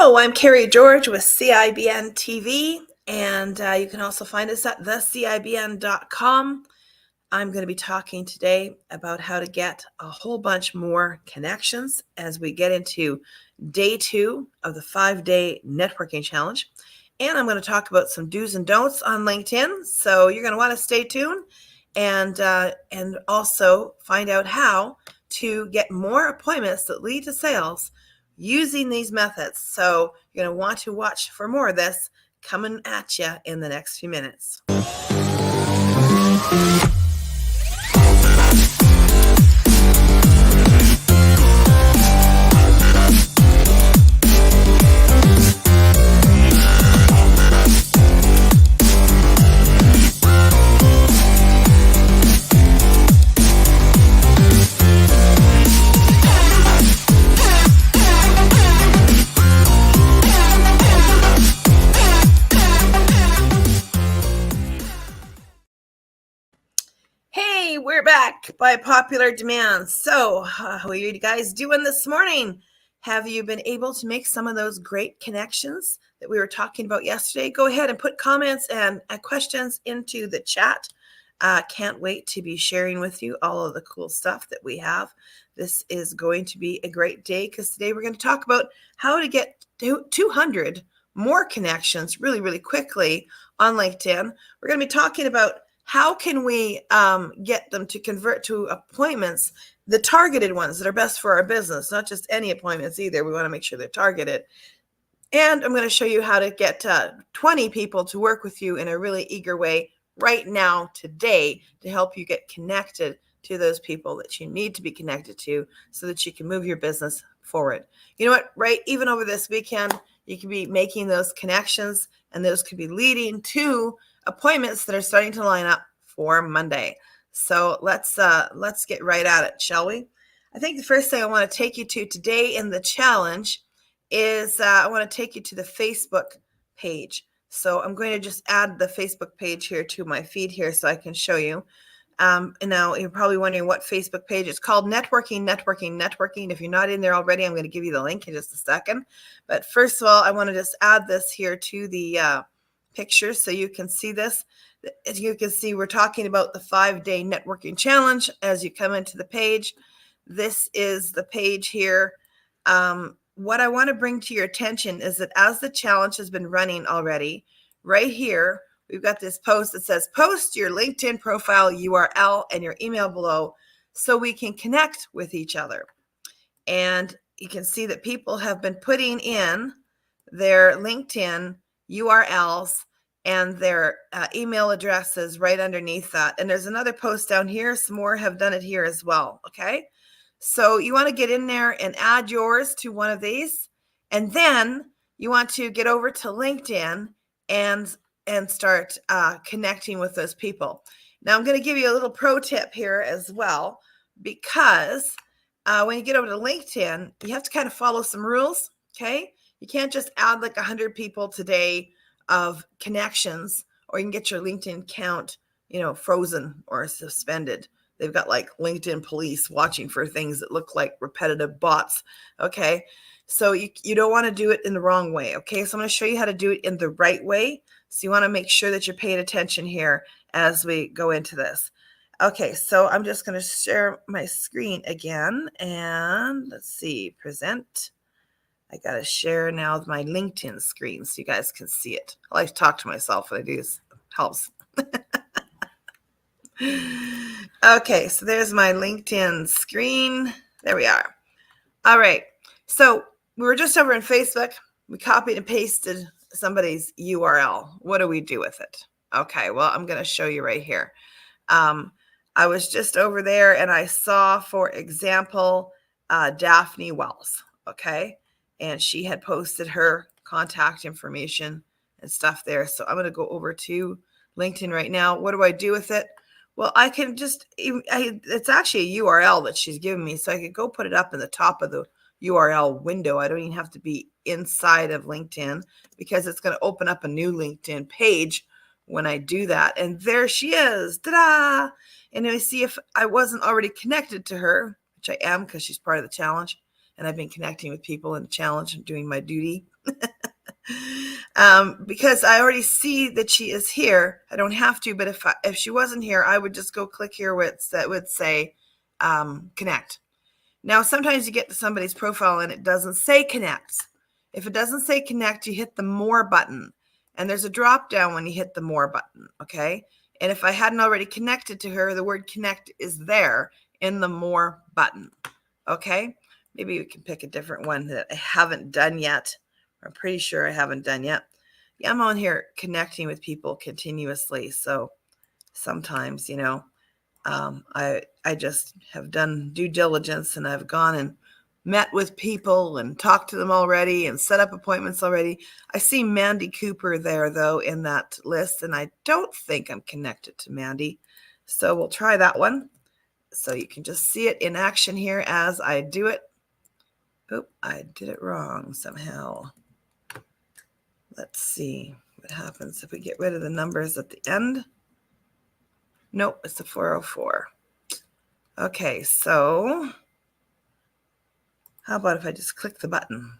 Hello, I'm Carrie George with CIBN TV, and you can also find us at thecibn.com. I'm going to be talking today about how to get a whole bunch more connections as we get into day 2 of the 5-day networking challenge. And I'm going to talk about some do's and don'ts on LinkedIn. So you're going to want to stay tuned and also find out how to get more appointments that lead to sales using these methods. So you're going to want to watch for more of this coming at you in the next few minutes. Hey, we're back by popular demand. So, how are you guys doing this morning? Have you been able to make some of those great connections that we were talking about yesterday? Go ahead and put comments and questions into the chat. Can't wait to be sharing with you all of the cool stuff that we have. This is going to be a great day because today we're going to talk about how to get 200 more connections really, really quickly on LinkedIn. We're going to be talking about how can we get them to convert to appointments, the targeted ones that are best for our business, not just any appointments either. We want to make sure they're targeted. And I'm going to show you how to get 20 people to work with you in a really eager way right now, today, to help you get connected to those people that you need to be connected to so that you can move your business forward. You know what, right? Even over this weekend, you can be making those connections, and those could be leading to appointments that are starting to line up for Monday. So let's get right at it, shall we? I think the first thing I want to take you to today in the challenge is I want to take you to the Facebook page. So I'm going to just add the Facebook page here to my feed here so I can show you. And now you're probably wondering what Facebook page. It's called Networking. If you're not in there already, I'm going to give you the link in just a second. But first of all, I want to just add this here to the picture so you can see this. As you can see, we're talking about the 5-day networking challenge. As you come into the page, this is the page here. What I want to bring to your attention is that as the challenge has been running already, right here, we've got this post that says, post your LinkedIn profile URL and your email below so we can connect with each other. And you can see that people have been putting in their LinkedIn URLs and their email addresses right underneath that. And there's another post down here. Some more have done it here as well. Okay. So you want to get in there and add yours to one of these. And then you want to get over to LinkedIn and start connecting with those people. Now I'm going to give you a little pro tip here as well, because when you get over to LinkedIn, you have to kind of follow some rules. Okay. You can't just add like 100 people today of connections, or you can get your LinkedIn count, frozen or suspended. They've got like LinkedIn police watching for things that look like repetitive bots. Okay. So you don't want to do it in the wrong way. Okay. So I'm going to show you how to do it in the right way. So you want to make sure that you're paying attention here as we go into this. Okay. So I'm just going to share my screen again, and let's see, present. I got to share now my LinkedIn screen so you guys can see it. I like to talk to myself when I do this. Helps. Okay, so there's my LinkedIn screen. There we are. All right. So we were just over in Facebook. We copied and pasted somebody's URL. What do we do with it? Okay, well, I'm going to show you right here. I was just over there and I saw, for example, Daphne Wells. Okay. And she had posted her contact information and stuff there. So I'm going to go over to LinkedIn right now. What do I do with it? Well, I can just, it's actually a URL that she's given me. So I could go put it up in the top of the URL window. I don't even have to be inside of LinkedIn, because it's going to open up a new LinkedIn page when I do that. And there she is. Ta-da! And let me see if I wasn't already connected to her, which I am because she's part of the challenge. and I've been connecting with people in the challenge and doing my duty. Because I already see that she is here. I don't have to, but if she wasn't here, I would just go click here where that would say connect. Now, sometimes you get to somebody's profile and it doesn't say connect. If it doesn't say connect, you hit the more button, and there's a drop down when you hit the more button, okay? And if I hadn't already connected to her, the word connect is there in the more button, okay? Maybe we can pick a different one that I haven't done yet. I'm pretty sure I haven't done yet. Yeah, I'm on here connecting with people continuously. So sometimes, I just have done due diligence, and I've gone and met with people and talked to them already and set up appointments already. I see Mandy Cooper there, though, in that list, and I don't think I'm connected to Mandy. So we'll try that one. So you can just see it in action here as I do it. Oop, I did it wrong somehow. Let's see what happens if we get rid of the numbers at the end. Nope, it's the 404. Okay, so how about if I just click the button?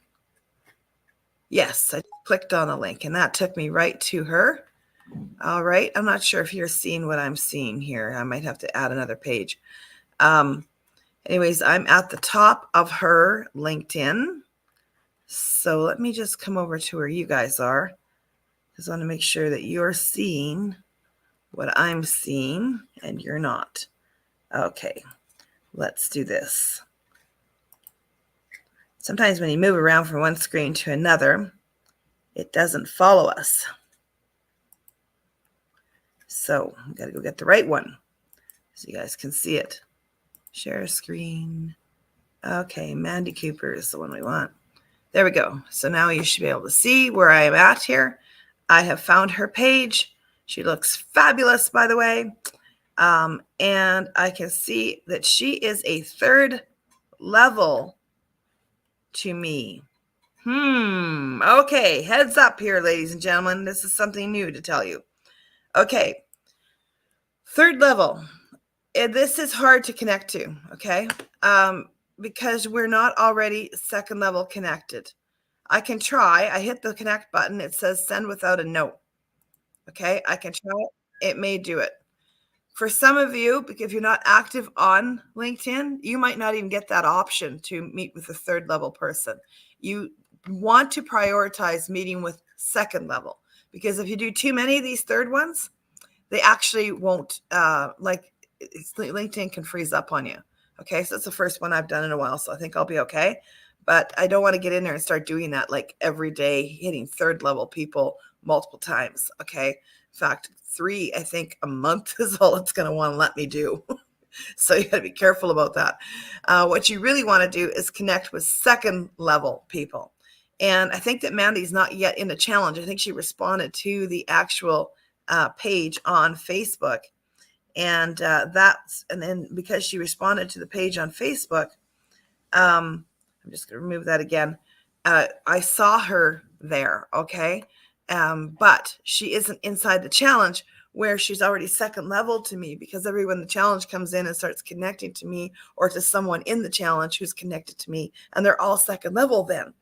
Yes, I clicked on a link, and that took me right to her. All right, I'm not sure if you're seeing what I'm seeing here. I might have to add another page. Anyways, I'm at the top of her LinkedIn. So let me just come over to where you guys are. Just want to make sure that you're seeing what I'm seeing and you're not. Okay, let's do this. Sometimes when you move around from one screen to another, it doesn't follow us. So we got to go get the right one so you guys can see it. Share screen. Okay, Mandy Cooper is the one we want. There we go. So now you should be able to see where I am at here. I have found her page. She looks fabulous, by the way. And I can see that she is a 3rd level to me. Okay, heads up here, ladies and gentlemen. This is something new to tell you. Okay, 3rd level. This is hard to connect to, okay? Because we're not already 2nd level connected. I can try. I hit the connect button. It says send without a note. Okay, I can try it. It may do it. For some of you, if you're not active on LinkedIn, you might not even get that option to meet with a 3rd level person. You want to prioritize meeting with 2nd level, because if you do too many of these 3rd ones, they actually won't, LinkedIn can freeze up on you. Okay, so that's the first one I've done in a while, so I think I'll be okay. But I don't want to get in there and start doing that like every day, hitting 3rd level people multiple times. Okay, in fact, 3, I think a month is all it's going to want to let me do. So you got to be careful about that. What you really want to do is connect with 2nd level people. And I think that Mandy's not yet in the challenge. I think she responded to the actual page on Facebook. And then because she responded to the page on Facebook, I'm just going to remove that again. I saw her there, okay? But she isn't inside the challenge where she's already 2nd level to me, because everyone the challenge comes in and starts connecting to me or to someone in the challenge who's connected to me, and they're all 2nd level then.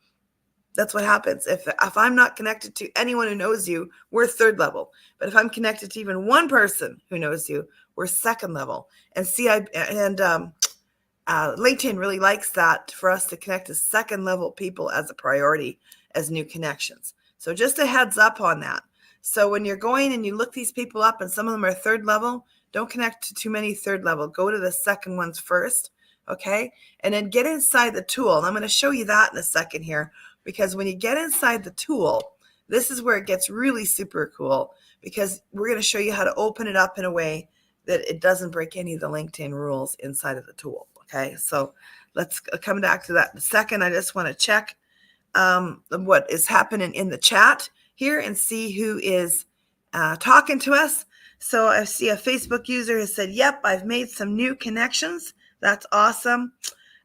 That's what happens. If I'm not connected to anyone who knows you, we're 3rd level. But if I'm connected to even one person who knows you, we're 2nd level. And LinkedIn really likes that, for us to connect to 2nd level people as a priority as new connections. So just a heads up on that. So when you're going and you look these people up and some of them are 3rd level, don't connect to too many 3rd level. Go to the 2nd ones first, okay? And then get inside the tool. And I'm going to show you that in a second here, because when you get inside the tool, this is where it gets really super cool, because we're going to show you how to open it up in a way that it doesn't break any of the LinkedIn rules inside of the tool. Okay, so let's come back to that in a second. I just want to check what is happening in the chat here and see who is talking to us. So I see a Facebook user has said, yep, I've made some new connections. That's awesome.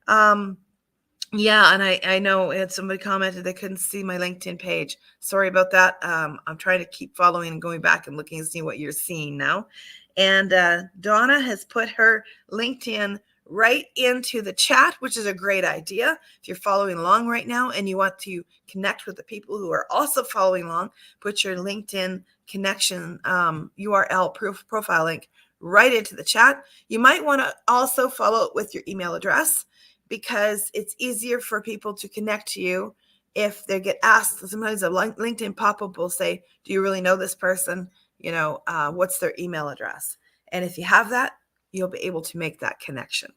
Yeah, and I know somebody commented they couldn't see my LinkedIn page. Sorry about that. I'm trying to keep following and going back and looking and seeing what you're seeing now. And Donna has put her LinkedIn right into the chat, which is a great idea. If you're following along right now and you want to connect with the people who are also following along, put your LinkedIn connection URL profile link right into the chat. You might want to also follow it with your email address because it's easier for people to connect to you if they get asked. Sometimes a LinkedIn pop-up will say, do you really know this person? What's their email address? And if you have that, you'll be able to make that connection.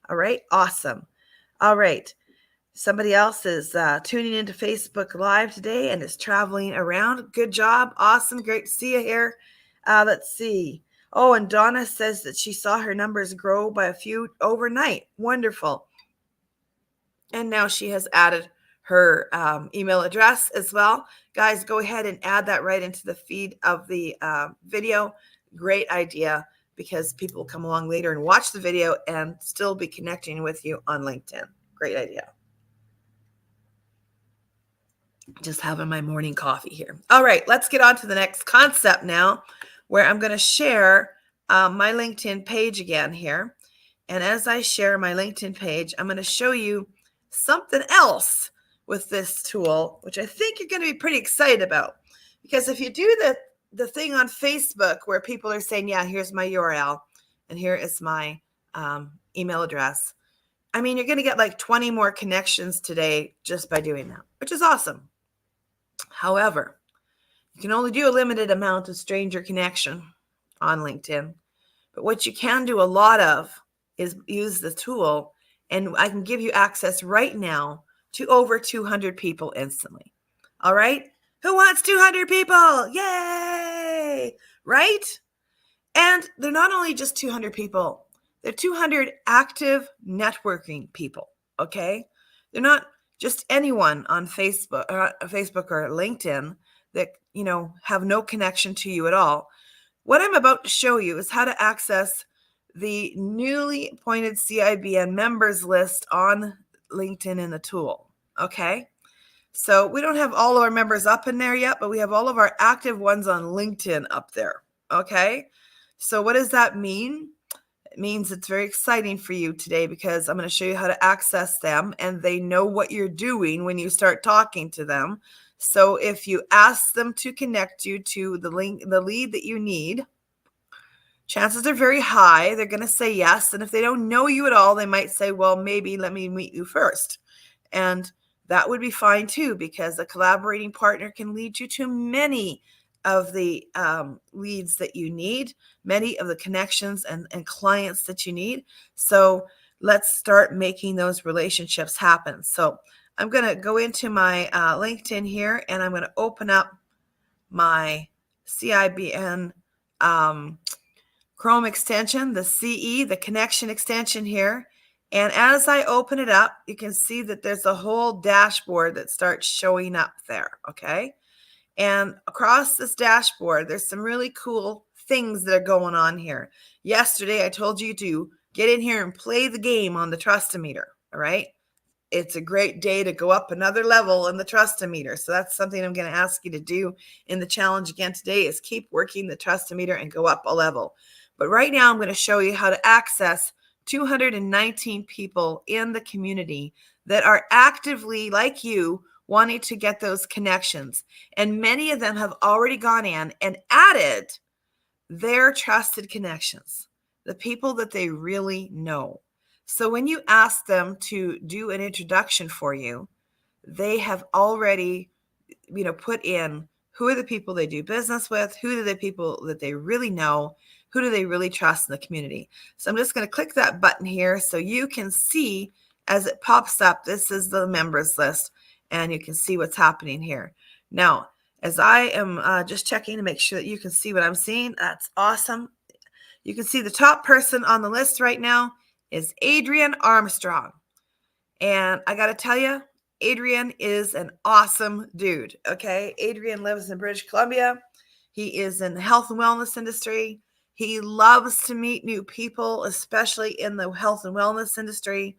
All right. Awesome. All right. Somebody else is tuning into Facebook Live today and is traveling around. Good job. Awesome. Great to see you here. Let's see. Oh, and Donna says that she saw her numbers grow by a few overnight. Wonderful. And now she has added her email address as well. Guys, go ahead and add that right into the feed of the video. Great idea, because people will come along later and watch the video and still be connecting with you on LinkedIn. Great idea. Just having my morning coffee here. All right, let's get on to the next concept now, where I'm going to share my LinkedIn page again here. And as I share my LinkedIn page, I'm going to show you something else with this tool, which I think you're going to be pretty excited about. Because if you do the thing on Facebook where people are saying, yeah, here's my URL and here is my email address, I mean, you're going to get like 20 more connections today just by doing that, which is awesome. However, you can only do a limited amount of stranger connection on LinkedIn. But what you can do a lot of is use the tool, and I can give you access right now to over 200 people instantly. All right? Who wants 200 people? Yay! Right? And they're not only just 200 people, they're 200 active networking people, okay? They're not just anyone on Facebook or LinkedIn that, have no connection to you at all. What I'm about to show you is how to access the newly appointed CIBN members list on LinkedIn in the tool, okay? So we don't have all of our members up in there yet, but we have all of our active ones on LinkedIn up there, okay? So what does that mean? It means it's very exciting for you today because I'm going to show you how to access them, and they know what you're doing when you start talking to them. So if you ask them to connect you to the lead that you need, chances are very high they're going to say yes. And if they don't know you at all, they might say, well, maybe let me meet you first. And that would be fine too, because a collaborating partner can lead you to many of the leads that you need, many of the connections and clients that you need. So let's start making those relationships happen. So I'm going to go into my LinkedIn here, and I'm going to open up my CIBN Chrome extension, the CE, the connection extension here. And as I open it up, you can see that there's a whole dashboard that starts showing up there, okay? And across this dashboard, there's some really cool things that are going on here. Yesterday, I told you to get in here and play the game on the Trustometer, all right? It's a great day to go up another level in the Trustometer. So that's something I'm going to ask you to do in the challenge again today, is keep working the Trustometer and go up a level. But right now, I'm going to show you how to access 219 people in the community that are actively, like you, wanting to get those connections. And many of them have already gone in and added their trusted connections, the people that they really know. So when you ask them to do an introduction for you, they have already, put in who are the people they do business with, who are the people that they really know, who do they really trust in the community. So I'm just going to click that button here so you can see as it pops up, this is the members list, and you can see what's happening here. Now, as I am just checking to make sure that you can see what I'm seeing, that's awesome. You can see the top person on the list right now is Adrian Armstrong. And I got to tell you, Adrian is an awesome dude, okay? Adrian lives in British Columbia. He is in the health and wellness industry. He loves to meet new people, especially in the health and wellness industry.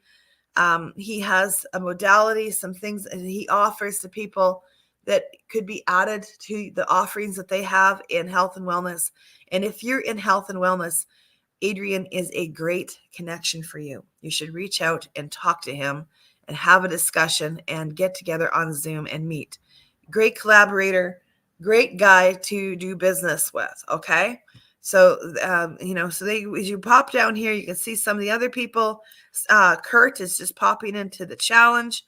He has a modality, some things that he offers to people that could be added to the offerings that they have in health and wellness. And if you're in health and wellness, Adrian is a great connection for you. You should reach out and talk to him and have a discussion and get together on Zoom and meet. Great collaborator, great guy to do business with. Okay. So, so as you pop down here, you can see some of the other people. Kurt is just popping into the challenge.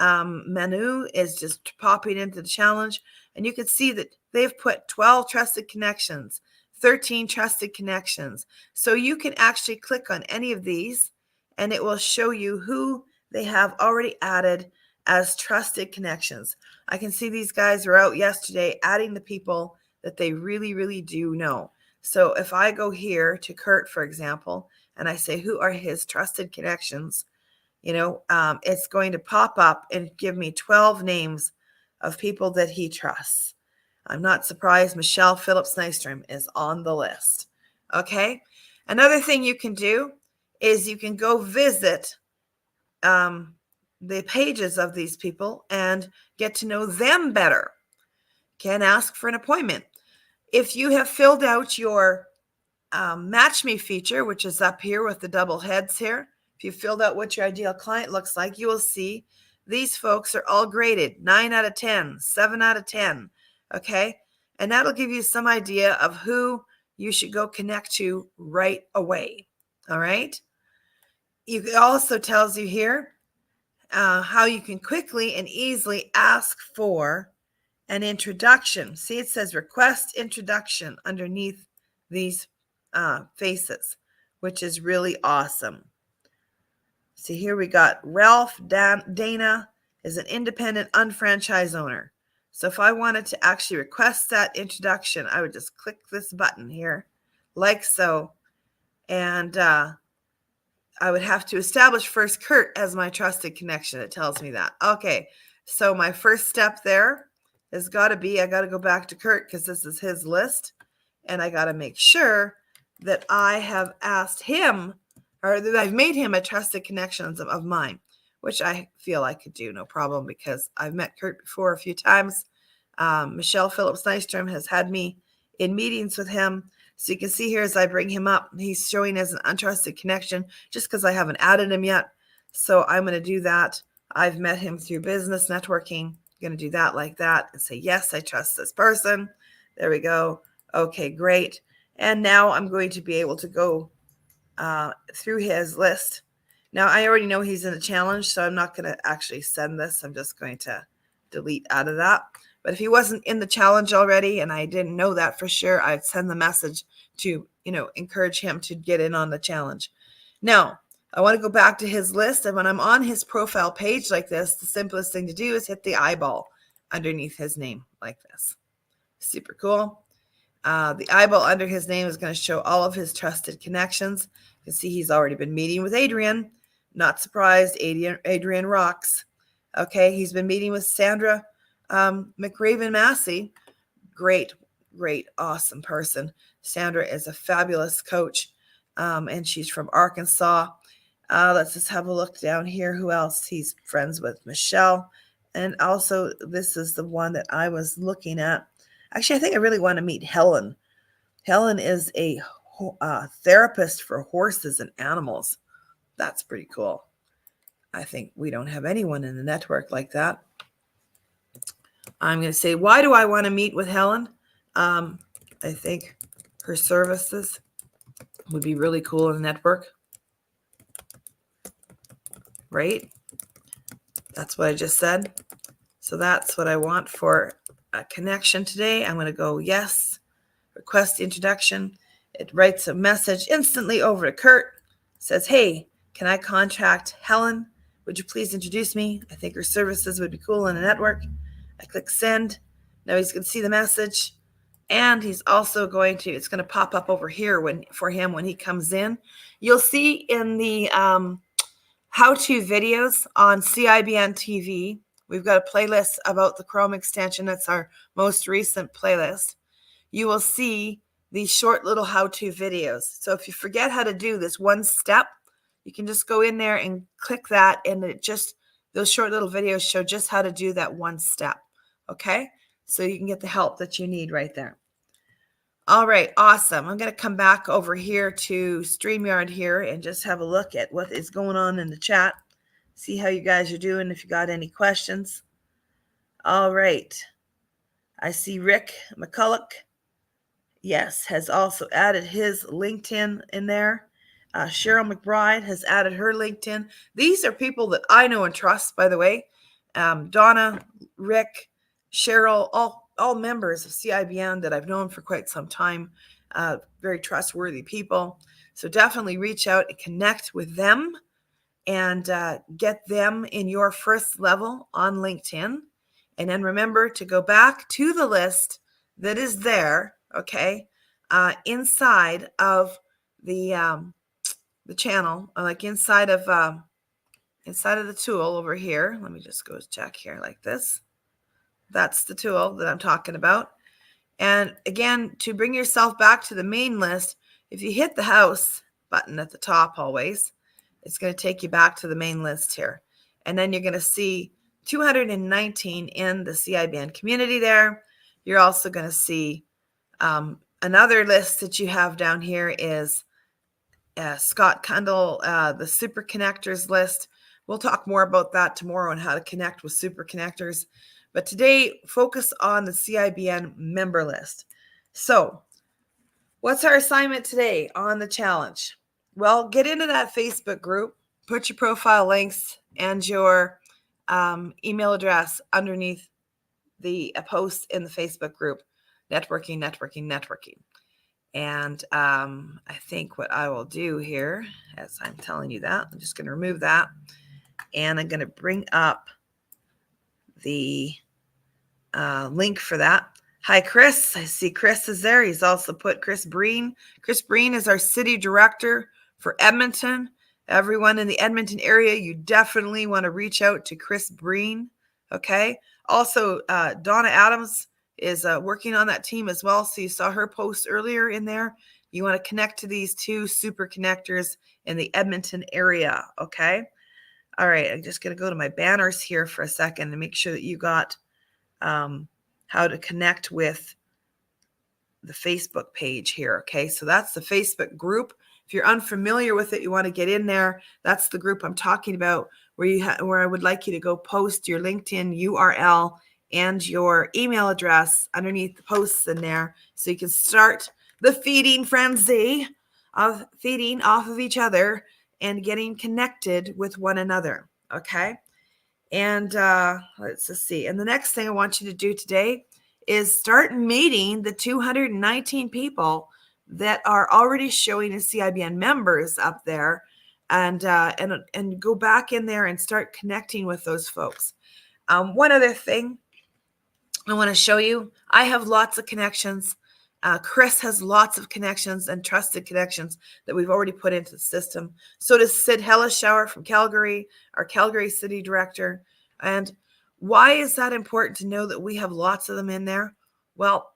Manu is just popping into the challenge. And you can see that they've put 12 trusted connections, 13 trusted connections. So you can actually click on any of these and it will show you who they have already added as trusted connections. I can see these guys were out yesterday adding the people that they really, really do know. So if I go here to Kurt, for example, and I say, who are his trusted connections? It's going to pop up and give me 12 names of people that he trusts. I'm not surprised Michelle Phillips Nystrom is on the list. Okay. Another thing you can do is you can go visit the pages of these people and get to know them better. Can ask for an appointment. If you have filled out your Match Me feature, which is up here with the double heads here, if you filled out what your ideal client looks like, you will see these folks are all graded 9 out of 10, 7 out of 10. Okay. And that'll give you some idea of who you should go connect to right away. All right. It also tells you here how you can quickly and easily ask for an introduction. See, it says request introduction underneath these faces, which is really awesome. See, here we got Ralph Dana is an independent unfranchised owner. So if I wanted to actually request that introduction, I would just click this button here, like so, and I would have to establish first Kurt as my trusted connection. It tells me that. Okay, so my first step there has got to be, I got to go back to Kurt because this is his list, and I got to make sure that I have asked him, or that I've made him a trusted connection of mine, which I feel I could do no problem because I've met Kurt before a few times. Michelle Phillips Nystrom has had me in meetings with him. So you can see here as I bring him up, he's showing as an untrusted connection just because I haven't added him yet. So I'm going to do that. I've met him through business networking. I'm going to do that like that and say, yes, I trust this person. There we go. Okay, great. And now I'm going to be able to go through his list. Now, I already know he's in a challenge, so I'm not going to actually send this. I'm just going to delete out of that. But if he wasn't in the challenge already and I didn't know that for sure, I'd send the message to, encourage him to get in on the challenge. Now, I want to go back to his list. And when I'm on his profile page like this, the simplest thing to do is hit the eyeball underneath his name like this. Super cool. The eyeball under his name is going to show all of his trusted connections. You can see he's already been meeting with Adrian. Not surprised, Adrian rocks. Okay, he's been meeting with Sandra McRaven Massey. Great, awesome person. Sandra is a fabulous coach, and she's from Arkansas. Let's just have a look down here. Who else? He's friends with Michelle. And also, this is the one that I was looking at. Actually, I think I really want to meet Helen. Helen is a therapist for horses and animals. That's pretty cool. I think we don't have anyone in the network like that. I'm going to say, why do I want to meet with Helen? I think her services would be really cool in the network. Right? That's what I just said. So that's what I want for a connection today. I'm going to go yes, request introduction. It writes a message instantly over to Kurt. Says, hey, can I contact Helen? Would you please introduce me? I think her services would be cool in the network. I click send. Now he's going to see the message. And he's also it's going to pop up over here for him when he comes in. You'll see in the how-to videos on CIBN TV, we've got a playlist about the Chrome extension. That's our most recent playlist. You will see these short little how-to videos. So if you forget how to do this one step, you can just go in there and click that, and those short little videos show just how to do that one step. Okay? So you can get the help that you need right there. All right, awesome. I'm going to come back over here to StreamYard here and just have a look at what is going on in the chat. See how you guys are doing, if you got any questions. All right. I see Rick McCulloch, yes, has also added his LinkedIn in there. Cheryl McBride has added her LinkedIn. These are people that I know and trust, by the way. Donna, Rick, Cheryl, all members of CIBN that I've known for quite some time. Very trustworthy people. So definitely reach out and connect with them and get them in your first level on LinkedIn. And then remember to go back to the list that is there, okay, inside of the channel, like inside of the tool over here. Let me just go check here like this. That's the tool that I'm talking about. And again, to bring yourself back to the main list, if you hit the house button at the top always, it's going to take you back to the main list here. And then you're going to see 219 in the CIBN community there. You're also going to see another list that you have down here is Scott Kundle, the Super Connectors list. We'll talk more about that tomorrow and how to connect with Super Connectors. But today, focus on the CIBN member list. So, what's our assignment today on the challenge? Well, get into that Facebook group, put your profile links and your email address underneath the post in the Facebook group, networking. And I think what I will do here, as I'm telling you that, I'm just going to remove that. And I'm going to bring up the link for that. Hi, Chris. I see Chris is there. He's also put Chris Breen. Chris Breen is our city director for Edmonton. Everyone in the Edmonton area, you definitely want to reach out to Chris Breen. Okay. Also, Donna Adams is working on that team as well. So you saw her post earlier in there. You want to connect to these two super connectors in the Edmonton area. Okay. All right. I'm just going to go to my banners here for a second and make sure that you got how to connect with the Facebook page here. Okay, so that's the Facebook group. If you're unfamiliar with it, you want to get in there. That's the group I'm talking about, where I would like you to go post your LinkedIn URL and your email address underneath the posts in there, so you can start the feeding frenzy of feeding off of each other and getting connected with one another. Okay. And let's just see. And the next thing I want you to do today is start meeting the 219 people that are already showing as CIBN members up there, and go back in there and start connecting with those folks. One other thing I want to show you, I have lots of connections. Chris has lots of connections and trusted connections that we've already put into the system. So does Sid Helleshower from Calgary, our Calgary City Director. And why is that important to know that we have lots of them in there? Well,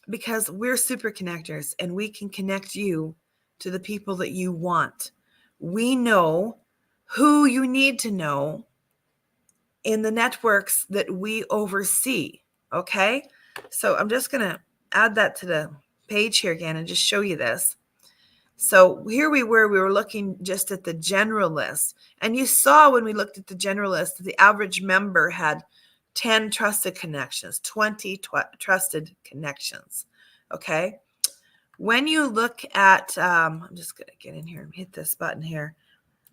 because we're super connectors and we can connect you to the people that you want. We know who you need to know in the networks that we oversee. Okay? So I'm just going to add that to the page here again and just show you this. So here we were looking just at the general list. And you saw when we looked at the general list that the average member had 10 trusted connections, 20 trusted connections. Okay. When you look at, I'm just going to get in here and hit this button here.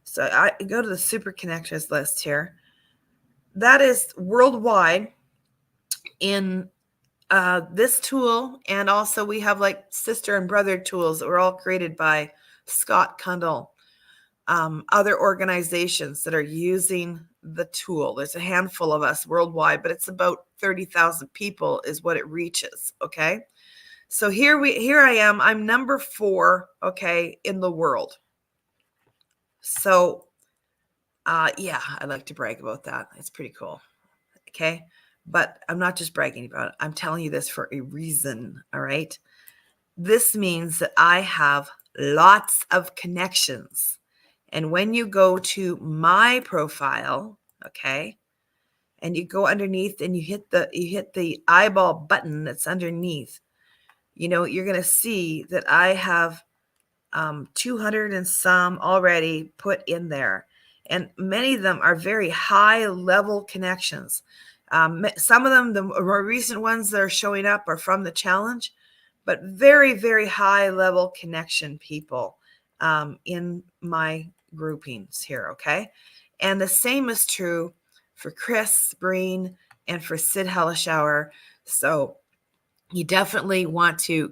So I go to the super connectors list here. That is worldwide in this tool, and also we have like sister and brother tools that were all created by Scott Kundle. Other organizations that are using the tool. There's a handful of us worldwide, but it's about 30,000 people is what it reaches. Okay, so here I am. I'm number 4. Okay, in the world. So, yeah, I like to brag about that. It's pretty cool. Okay. But I'm not just bragging about it. I'm telling you this for a reason. All right. This means that I have lots of connections. And when you go to my profile, okay, and you go underneath and you hit the eyeball button that's underneath, you're going to see that I have 200 and some already put in there. And many of them are very high level connections. Some of them, the more recent ones that are showing up, are from the challenge, but very, very high level connection people in my groupings here. Okay. And the same is true for Chris Breen and for Sid Helleshauer. So you definitely want to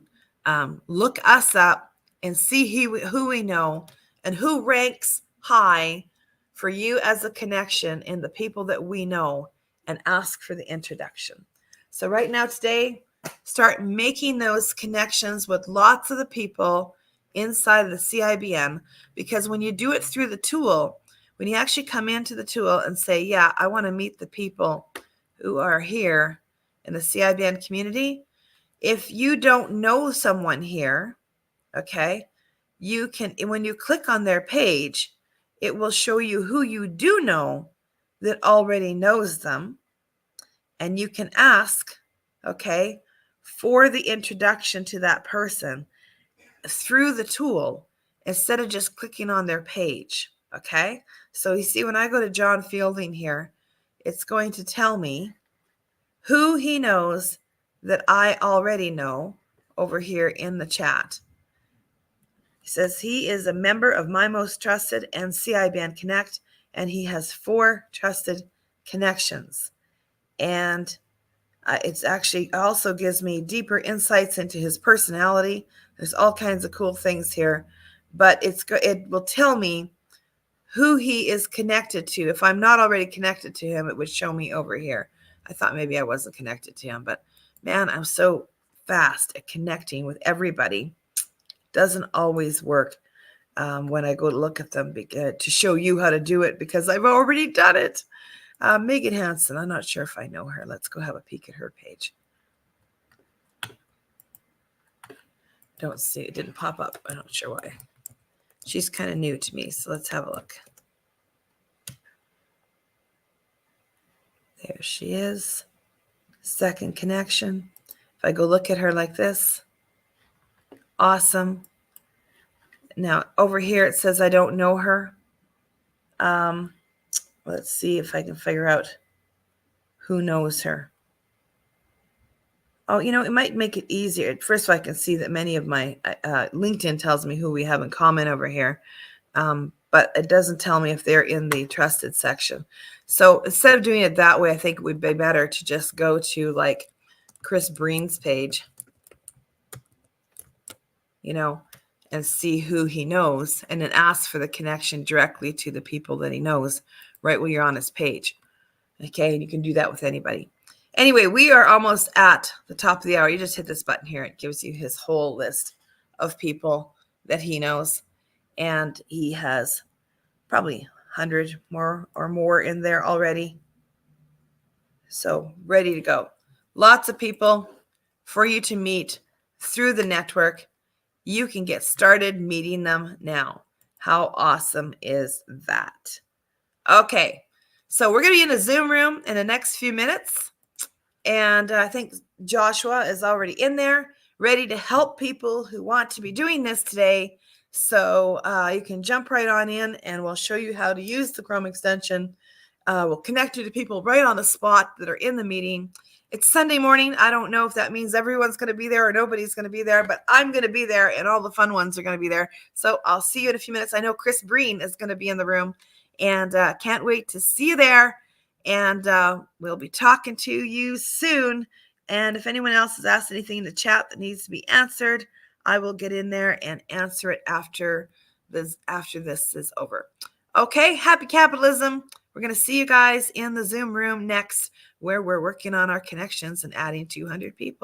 look us up and see who we know and who ranks high for you as a connection in the people that we know, and ask for the introduction. So right now today, start making those connections with lots of the people inside of the CIBN, because when you do it through the tool, when you actually come into the tool and say, yeah, I want to meet the people who are here in the CIBN community, if you don't know someone here, okay, you can, when you click on their page, it will show you who you do know that already knows them. And you can ask, okay, for the introduction to that person through the tool instead of just clicking on their page. Okay. So you see, when I go to John Fielding here, it's going to tell me who he knows that I already know over here in the chat. He says he is a member of My Most Trusted and CIBN Connect, and he has 4 trusted connections. And it's actually also gives me deeper insights into his personality. There's all kinds of cool things here, but it will tell me who he is connected to. If I'm not already connected to him, it would show me over here. I thought maybe I wasn't connected to him, but man, I'm so fast at connecting with everybody. Doesn't always work when I go to look at them to show you how to do it, because I've already done it. Megan Hansen, I'm not sure if I know her. Let's go have a peek at her page. Don't see, it didn't pop up. I'm not sure why. She's kind of new to me, so let's have a look. There she is. Second connection. If I go look at her like this, awesome. Now over here it says I don't know her. Let's see if I can figure out who knows her. Oh, it might make it easier. First of all, I can see that many of my LinkedIn tells me who we have in common over here, but it doesn't tell me if they're in the trusted section. So instead of doing it that way, I think it would be better to just go to like Chris Breen's page, and see who he knows, and then ask for the connection directly to the people that he knows right when you're on his page. Okay, and you can do that with anybody. Anyway, we are almost at the top of the hour. You just hit this button here. It gives you his whole list of people that he knows. And he has probably 100 more in there already. So ready to go. Lots of people for you to meet through the network. You can get started meeting them now. How awesome is that? Okay, so we're going to be in a Zoom room in the next few minutes. And I think Joshua is already in there, ready to help people who want to be doing this today. So you can jump right on in, and we'll show you how to use the Chrome extension. We'll connect you to people right on the spot that are in the meeting. It's Sunday morning. I don't know if that means everyone's going to be there or nobody's going to be there, but I'm going to be there, and all the fun ones are going to be there. So I'll see you in a few minutes. I know Chris Breen is going to be in the room, and can't wait to see you there. And we'll be talking to you soon. And if anyone else has asked anything in the chat that needs to be answered, I will get in there and answer it after this is over. Okay, happy capitalism. We're going to see you guys in the Zoom room next, where we're working on our connections and adding 200 people.